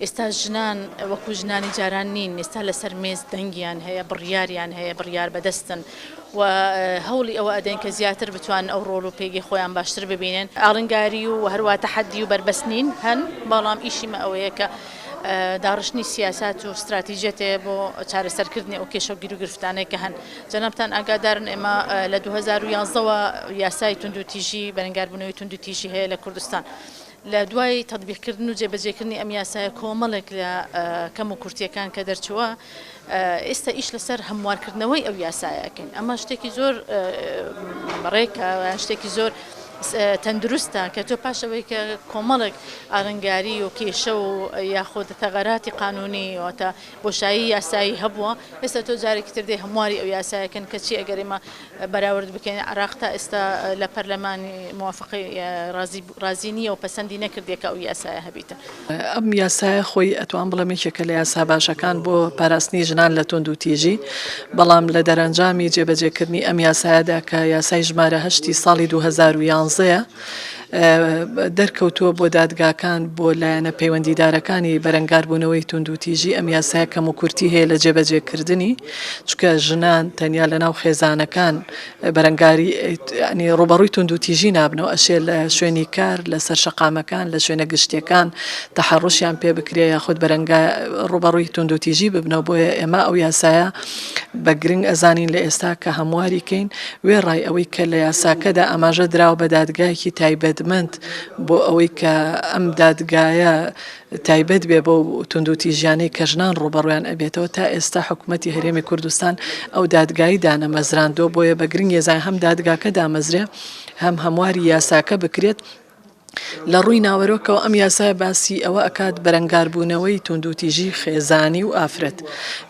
ئێستا ژنان وەکو ژنانی جاران نین، ئێستا لەسەر مێز دەنگیان هەیە، بڕیاریان هەیە، بڕیار بەدەستن و هەوڵی ئەوە ئەدەن کە زیاتر بتوان ئەو ڕۆڵ و پێگی خۆیان باشتر ببینن. ئاڵنگاری و هەروە تەحەدی و بربەستنین هەن، بەڵام ئیشیمە ئەوەیە کە داڕشتنی سیاسات و استراتیژێتێ بۆ چارەسەرکردنی ئەو کێشە و گیر و گرفتانەی کە هەن. جەنابتان ئاگادارن ئێمە لە 2011ەوە یاسای توندوتیژی بەرەنگاربوونەوەی توندوتیژی هەیە لە کوردستان. لە دوای تەطبیقکردن و جێبەجێکردنی ئەم یاسایە کۆمەڵێک لە کەم و کورتیەکان کە دەرچووە، ئێستا ئیش لەسەر هەموارکردنەوەی ئەو یاسایەکەین. ئەمە شتێکی زۆر ڕێکە، شتێکی زۆر تەندروستە کە تۆ پاشەوەی کە کۆمەڵێک ئاڵنگاری و کێشە و یاخۆ تەغەراتی قانونی واتە بۆشایی یاسایی هەبووە، ئێستا تۆ جارێکی تر دێ هەمواری ئەو یاسایەکەن کە چی ئەگەر ئێمە بەراورد بکەین عێراق تا ئێستا لە پەرلەمانی موافقەی رازی نییە و پەسەندی نەکردێکە ئەو یاسایە هەبیتە. ئەم یاسایە خۆی ئەتوان بڵێم یەکێکە لە یاسا باشەکان بۆ پاراستنی ژنان لە توندوتیژی، بەڵام لە دەرەنجامی جێبەجێکردنی ئەم یاسایەدا کە یاسای ژمارە 8 ساڵی 2011 دەرکەوتووە بۆ دادگاکان بۆ لایەنە پەیوەندیدارەکانی بەرەنگاربوونەوەی توندوتیژی. ئەم یاسایە کەم و کورتی هەیە لە جێبەجێکردنی، چکە ژنان تەنیا لە ناو خێزانەکان بەرەنگاری ڕوبەڕووی توندوتیژی نابنەوە، ئەشێ لە شوێنی کار، لە سەر شەقامەکان، لە شوێنە گشتیەکان تەحەڕوشیان پێ بکرێ یاخود ڕوبەڕووی توندوتیژی ببنەوە. بۆیە ئێمە ئەو یاسایە بە گرنگ ئەزانین لە ئێستا کە هەمواری کەین وێڕای ئەوەی کە لە یاساکەدا ئاماژە دراوە بە دادگایەکی تایبەتمەند بۆ ئەوەی کە ئەم دادگایە تایبەت بێ بۆ توندوتیژیانەی کە ژنان ڕوبەڕویان ئەبێتەوە. تا ئێستا حکوومەتی هەرێمی کوردستان ئەو دادگایی دانەمەزراندۆ، بۆیە بە گرنگ ێزان هەم دادگاکە دامەزرێ هەم هەمواری یاساکە بکرێت. لە ڕووی ناوەرۆکەوە ئەم یاسای باسی ئەوە ئەکات بەرەنگاربوونەوەی توندوتیژی خێزانی و ئافرەت،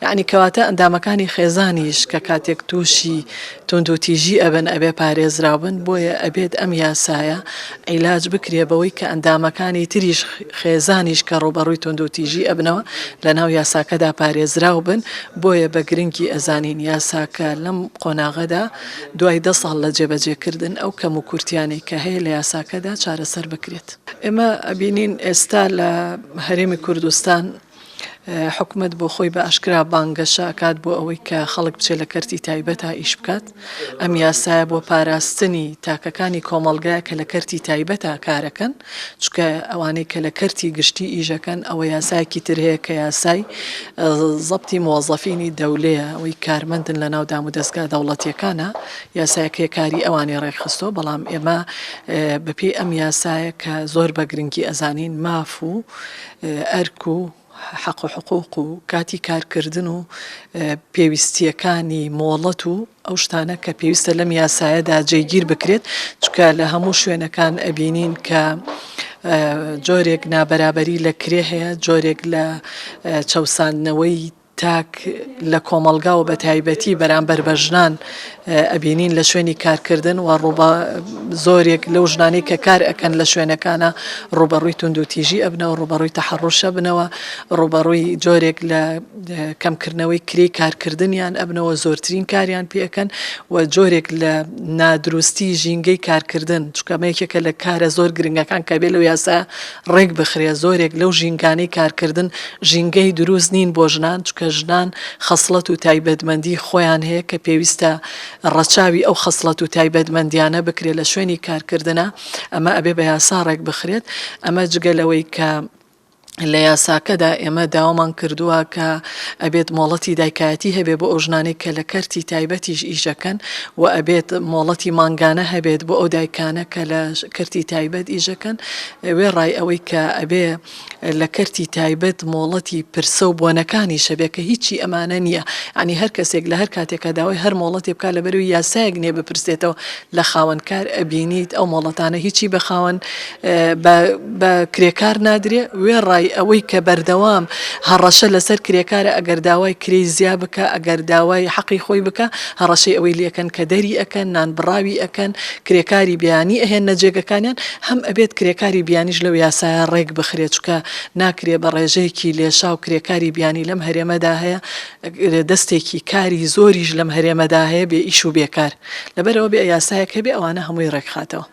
یعنی کەواتە ئەندامەکانی خێزانیش کە کاتێک تووشی توندوتیژی ئەبن ئەبێ پارێزراون. بۆیە ئەبێت ئەم یاسایە عیلاج بکرێ بەوەی کە ئەندامەکانی تریش خێزانیش کە ڕوبەڕووی توندوتیژی ئەبنەوە لە ناو یاساکەدا پارێزراو بن. بۆیە بە گرنگی ئەزانین یاساکە لەم قۆناغەدا دوای 10 ساڵ لە جێبەجێکردن ئەو کەم و کورتیانەی کە هەیە لە یاساکەدا چارەسەر بکرێت. ئێمە ئەبینین ئێستا لە هەرێمی کوردستان حکومت بۆ خۆی بە ئاشکرا بانگەشە ئەکات بۆ ئەوەی کە خەڵک بچێت لە کەرتی تایبەتە ئیش بکات. ئەم یاسایە بۆ پاراستنی تاکەکانی کۆمەڵگایە کە لە کەرتی تایبەتە کارەکەن، چکە ئەوانەی کە لە کەرتی گشتی ئیژەکەن ئەوە یاسایەکی تر هەیە کە یاسای زەبتی مۆزەفینی دەولەیە، ئەوەی کارمەندن لە ناو دام و دەستگا دەوڵەتیەکانە، یاسایەکەی کاری ئەوانی ڕێکخستۆ. بەڵام ئێمە بەپێی ئەم یاسایە کە زۆر بە گرنگی ئەزانین ماف و ئەرک و حق و حقوق و کاتی کارکردن و پێویستیەکانی مۆڵەت و ئەو شتانە کە پێویستە لەم یاسایەدا جێگیر بکرێت، چکە لە هەموو شوێنەکان ئەبینین کە جۆرێک نابەرابەری لە کرێ هەیە، جۆرێک لە چەوساندنەوەی تاک لە کۆمەڵگا و بە تایبەتی بەرامبەر بە ژنان ئەبینین لە شوێنی کارکردن و زۆرێک لەو ژنانەی کە کار ئەکەن لە شوێنەکانە ڕوبەڕووی توندوتیژی ئەبنەوە، ڕوبەڕووی تەحەڕوشە بنەوە، ڕوبەڕووی جۆرێک لە کەمکردنەوەی کرێی کارکردنیان ئەبنەوە، زۆرترین کاریان پێەکەن و جۆرێک لە نادروستی ژینگەی کارکردن، چکەمە یەکێکە لە کارە زۆر گرنگەکان کە بێ لەو یاسا ڕێک بخرێ. زۆرێک لەو ژینگانەی کارکردن ژینگەی دروست نین بۆ ژنان، چکە ژنان خەسڵەت و تایبەتمەندی خۆیان هەیە کە پێویستە ڕەچاوی ئەو خەسڵەت و تایبەتمەندیانە بکرێت لە شوێنی کارکردنە. ئەمە ئەبێ بە یاسا ڕێک بخرێت. ئەمە جگەلەوەی کە لە یاساکەدا ئێمە داوامان کردووە کە ئەبێت مۆڵەتی دایکایەتی هەبێت بۆ ئەو ژنانەی کە لە کەرتی تایبەتیش ئیژەکەن و ئەبێت مۆڵەتی مانگانە هەبێت بۆ ئەو دایکانە کە لە کەرتی تایبەت ئیژەکەن. وێ ڕای ئەوەی کە ئەبێ لە کەرتی تایبەت مۆڵەتی پرسە و بۆنەکانی شەبێت کە هیچی ئەمانە نییە، ینی هەر کەسێک لە هەر کاتێکە داوای هەر مۆڵەتی بکات لەبەرەوەی یاسایەک نێ بپرسێتەوە لە خاوەنکار ئەبینیت ئەو مۆڵەتانە هیچی بە خاوەن بە کرێکار نادرێ. وێ ڕای ئەوەی کە بەردەوام هەڕەشە لەسەر کرێکارە، ئەگەر داوای کرێی زیا بکە، ئەگەر داوای حەقی خۆی بکە، هەڕەشەی ئەوەی لەکەن کە دەری ئەکەن، نانبڕاوی ئەکەن، کرێکاری بیانی ئەهێن نەجێگەکانیان، هەم ئەبێت کرێکاری بیانیش لەو یاسایە ڕێک بخرێت، چکە ناکرێ بە ڕێژەیەکی لێشا و کرێکاری بیانی لەم هەرێمەدا هەیە، دەستێکی کاری زۆریش لەم هەرێمەدا هەیە بێ ئیش و بێکار. لەبەرەوە بێ یاسایەک هەبێ ئەوانە هەمووی ڕێکخاتەوە.